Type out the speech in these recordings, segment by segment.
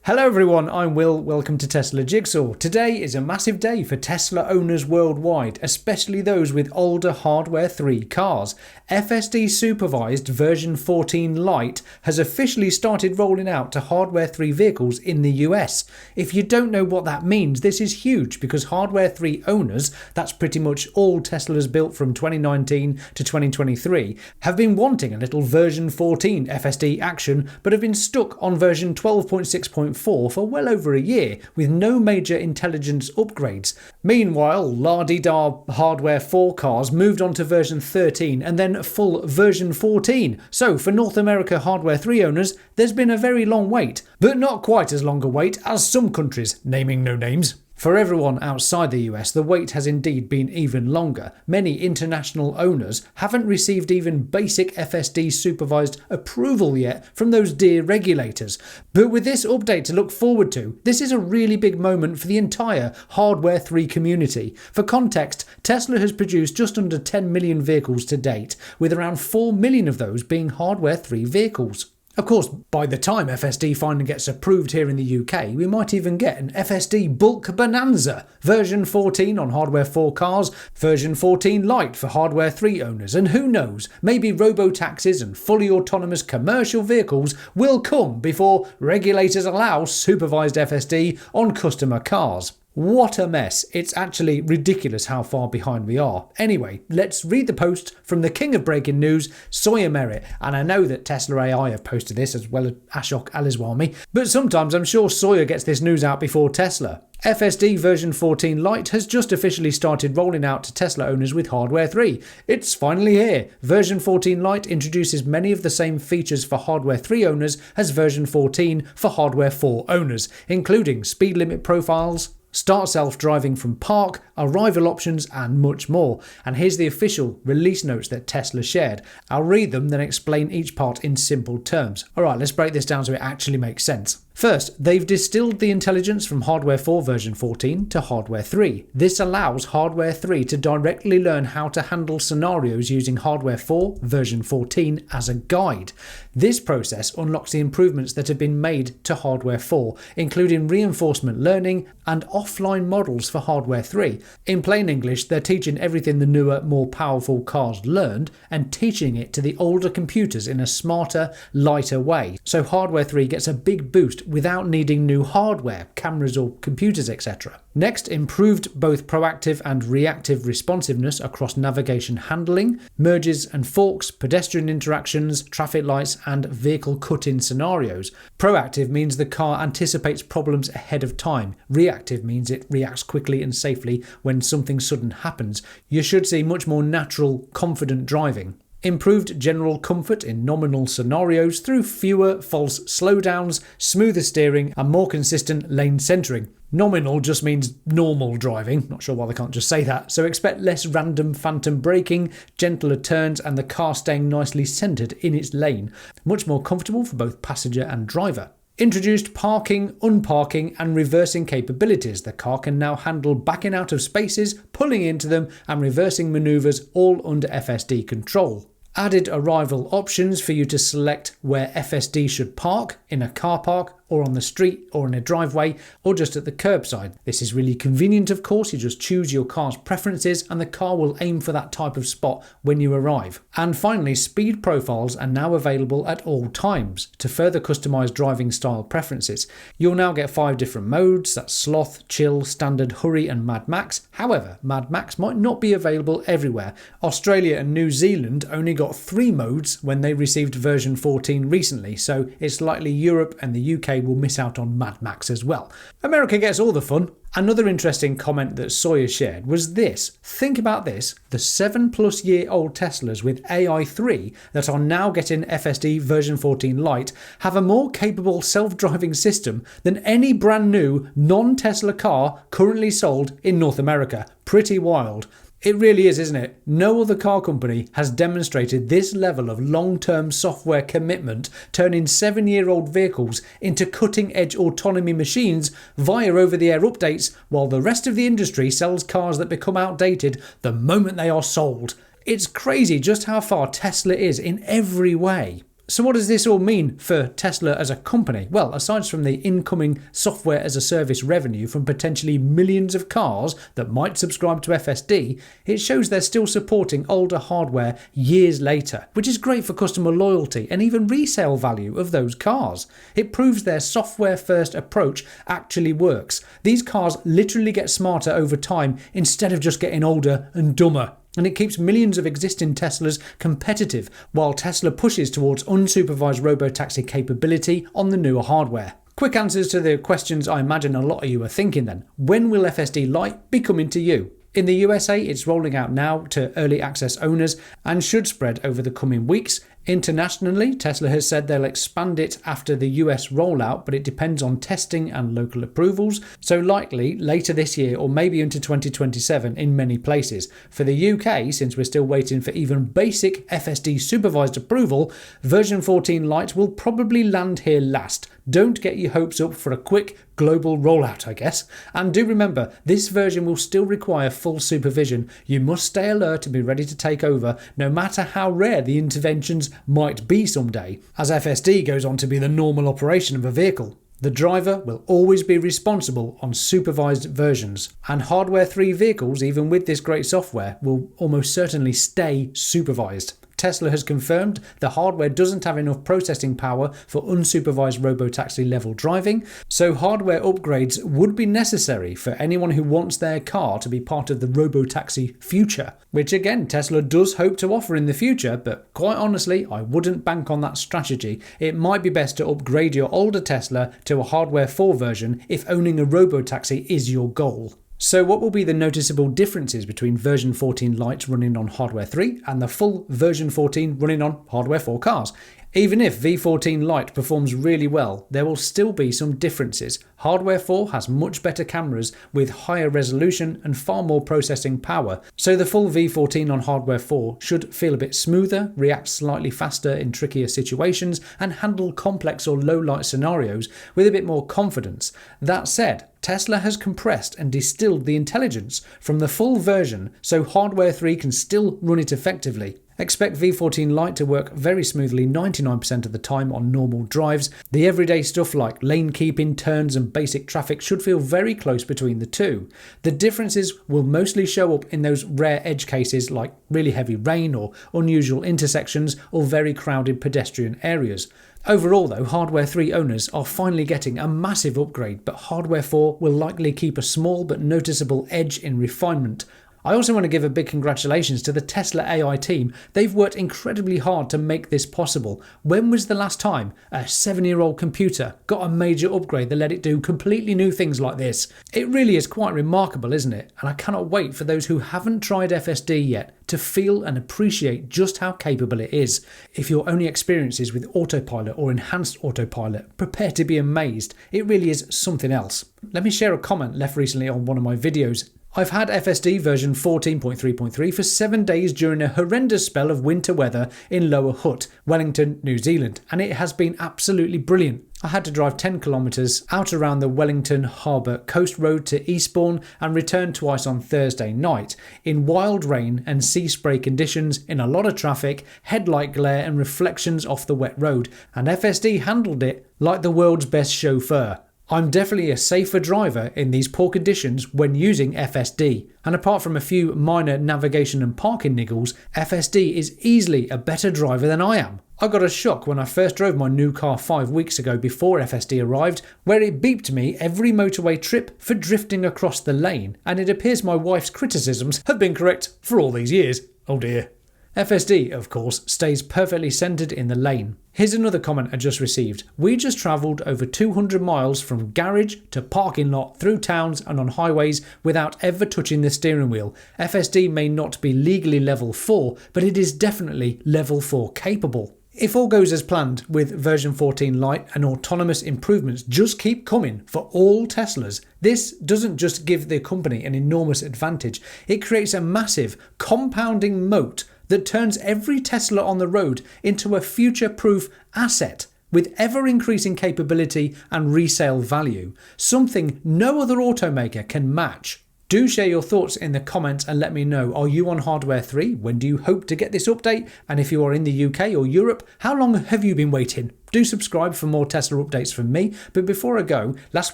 Hello everyone, I'm Will, welcome to Tesla Jigsaw. Today is a massive day for Tesla owners worldwide, especially those with older Hardware 3 cars. FSD Supervised version 14 Lite has officially started rolling out to Hardware 3 vehicles in the US. If you don't know what that means, this is huge because Hardware 3 owners, that's pretty much all Teslas built from 2019 to 2023, have been wanting a little version 14 FSD action but have been stuck on version 12.6.4 for well over a year with no major intelligence upgrades. Meanwhile, la-di-da Hardware 4 cars moved on to version 13 and then full version 14. So for North America Hardware 3 owners, there's been a very long wait, but not quite as long a wait as some countries, naming no names. For everyone outside the US, the wait has indeed been even longer. Many international owners haven't received even basic FSD supervised approval yet from those dear regulators. But with this update to look forward to, this is a really big moment for the entire Hardware 3 community. For context, Tesla has produced just under 10 million vehicles to date, with around 4 million of those being Hardware 3 vehicles. Of course, by the time FSD finally gets approved here in the UK, we might even get an FSD bulk bonanza, version 14 on Hardware 4 cars, version 14 Lite for Hardware 3 owners, and who knows, maybe robo-taxis and fully autonomous commercial vehicles will come before regulators allow supervised FSD on customer cars. What a mess. It's actually ridiculous how far behind we are. Anyway, let's read the post from the king of breaking news, Sawyer Merritt. And I know that Tesla AI have posted this as well as Ashok Aliswami, but sometimes I'm sure Sawyer gets this news out before Tesla. FSD version 14 Lite has just officially started rolling out to Tesla owners with Hardware 3. It's finally here. Version 14 Lite introduces many of the same features for Hardware 3 owners as version 14 for Hardware 4 owners, including speed limit profiles, start self-driving from park, arrival options and much more. And here's the official release notes that Tesla shared. I'll read them, then explain each part in simple terms. Alright, let's break this down so it actually makes sense. First, they've distilled the intelligence from Hardware 4 version 14 to Hardware 3. This allows Hardware 3 to directly learn how to handle scenarios using Hardware 4 version 14 as a guide. This process unlocks the improvements that have been made to Hardware 4, including reinforcement learning and offline models for Hardware 3. In plain English, they're teaching everything the newer, more powerful cars learned and teaching it to the older computers in a smarter, lighter way. So Hardware 3 gets a big boost without needing new hardware, cameras or computers, etc. Next, improved both proactive and reactive responsiveness across navigation handling, merges and forks, pedestrian interactions, traffic lights and vehicle cut-in scenarios. Proactive means the car anticipates problems ahead of time. Reactive means it reacts quickly and safely when something sudden happens. You should see much more natural, confident driving. Improved general comfort in nominal scenarios through fewer false slowdowns, smoother steering and more consistent lane centering. Nominal just means normal driving, not sure why they can't just say that, so expect less random phantom braking, gentler turns and the car staying nicely centred in its lane. Much more comfortable for both passenger and driver. Introduced parking, unparking and reversing capabilities. The car can now handle backing out of spaces, pulling into them and reversing manoeuvres all under FSD control. Added arrival options for you to select where FSD should park, in a car park or on the street or in a driveway or just at the curbside. This is really convenient, of course. You just choose your car's preferences and the car will aim for that type of spot when you arrive. And finally, speed profiles are now available at all times to further customize driving style preferences. You'll now get 5 different modes, that's sloth, chill, standard, hurry and Mad Max. However, Mad Max might not be available everywhere. Australia and New Zealand only got 3 modes when they received version 14 recently, so it's likely Europe and the UK will miss out on Mad Max as well. America gets all the fun. Another interesting comment that Sawyer shared was this. Think about this, the 7+ year old Teslas with AI3 that are now getting FSD version 14 Lite have a more capable self-driving system than any brand new non-Tesla car currently sold in North America. Pretty wild. It really is, isn't it? No other car company has demonstrated this level of long-term software commitment, turning 7-year-old vehicles into cutting-edge autonomy machines via over-the-air updates, while the rest of the industry sells cars that become outdated the moment they are sold. It's crazy just how far Tesla is in every way. So what does this all mean for Tesla as a company? Well, aside from the incoming software as a service revenue from potentially millions of cars that might subscribe to FSD, it shows they're still supporting older hardware years later, which is great for customer loyalty and even resale value of those cars. It proves their software-first approach actually works. These cars literally get smarter over time instead of just getting older and dumber. And it keeps millions of existing Teslas competitive, while Tesla pushes towards unsupervised robotaxi capability on the newer hardware. Quick answers to the questions I imagine a lot of you are thinking then. When will FSD Lite be coming to you? In the USA, it's rolling out now to early access owners and should spread over the coming weeks. Internationally, Tesla has said they'll expand it after the US rollout, but it depends on testing and local approvals, so likely later this year or maybe into 2027 in many places. For the UK, since we're still waiting for even basic FSD supervised approval, version 14 Lite will probably land here last. Don't get your hopes up for a quick global rollout, I guess. And do remember, this version will still require full supervision. You must stay alert and be ready to take over, no matter how rare the interventions might be someday, as FSD goes on to be the normal operation of a vehicle. The driver will always be responsible on supervised versions, and Hardware 3 vehicles, even with this great software, will almost certainly stay supervised. Tesla has confirmed the hardware doesn't have enough processing power for unsupervised robotaxi level driving, so hardware upgrades would be necessary for anyone who wants their car to be part of the robotaxi future, which again Tesla does hope to offer in the future, but quite honestly I wouldn't bank on that strategy. It might be best to upgrade your older Tesla to a Hardware 4 version if owning a robotaxi is your goal. So what will be the noticeable differences between version 14 Lite running on Hardware 3 and the full version 14 running on Hardware 4 cars? Even if V14 Lite performs really well, there will still be some differences. Hardware 4 has much better cameras with higher resolution and far more processing power, so the full V14 on Hardware 4 should feel a bit smoother, react slightly faster in trickier situations, and handle complex or low light scenarios with a bit more confidence. That said, Tesla has compressed and distilled the intelligence from the full version so Hardware 3 can still run it effectively. Expect V14 Lite to work very smoothly 99% of the time on normal drives. The everyday stuff like lane keeping, turns and basic traffic should feel very close between the two. The differences will mostly show up in those rare edge cases like really heavy rain or unusual intersections or very crowded pedestrian areas. Overall though, Hardware 3 owners are finally getting a massive upgrade, but Hardware 4 will likely keep a small but noticeable edge in refinement. I also want to give a big congratulations to the Tesla AI team. They've worked incredibly hard to make this possible. When was the last time a 7-year-old computer got a major upgrade that let it do completely new things like this? It really is quite remarkable, isn't it? And I cannot wait for those who haven't tried FSD yet to feel and appreciate just how capable it is. If your only experience is with autopilot or enhanced autopilot, prepare to be amazed. It really is something else. Let me share a comment left recently on one of my videos. I've had FSD version 14.3.3 for 7 days during a horrendous spell of winter weather in Lower Hutt, Wellington, New Zealand, and it has been absolutely brilliant. I had to drive 10 kilometres out around the Wellington Harbour Coast Road to Eastbourne and return twice on Thursday night, in wild rain and sea spray conditions, in a lot of traffic, headlight glare and reflections off the wet road, and FSD handled it like the world's best chauffeur. I'm definitely a safer driver in these poor conditions when using FSD, and apart from a few minor navigation and parking niggles, FSD is easily a better driver than I am. I got a shock when I first drove my new car 5 weeks ago before FSD arrived, where it beeped me every motorway trip for drifting across the lane, and it appears my wife's criticisms have been correct for all these years. Oh dear. FSD, of course, stays perfectly centred in the lane. Here's another comment I just received. We just travelled over 200 miles from garage to parking lot through towns and on highways without ever touching the steering wheel. FSD may not be legally level 4, but it is definitely level 4 capable. If all goes as planned with version 14 Lite and autonomous improvements just keep coming for all Teslas, this doesn't just give the company an enormous advantage, it creates a massive compounding moat that turns every Tesla on the road into a future-proof asset with ever-increasing capability and resale value, something no other automaker can match. Do share your thoughts in the comments and let me know, are you on hardware 3? When do you hope to get this update? And if you are in the UK or Europe, how long have you been waiting? Do subscribe for more Tesla updates from me. But before I go, last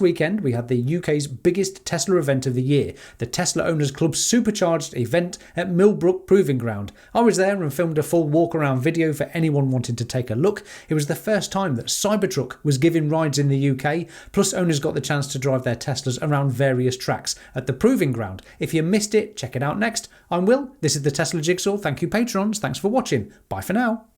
weekend we had the UK's biggest Tesla event of the year, the Tesla Owners Club Supercharged event at Millbrook Proving Ground. I was there and filmed a full walk around video for anyone wanting to take a look. It was the first time that Cybertruck was giving rides in the UK, plus owners got the chance to drive their Teslas around various tracks at the Proving Ground. If you missed it, check it out next. I'm Will, this is the Tesla Jigsaw. Thank you patrons, thanks for watching. Bye for now.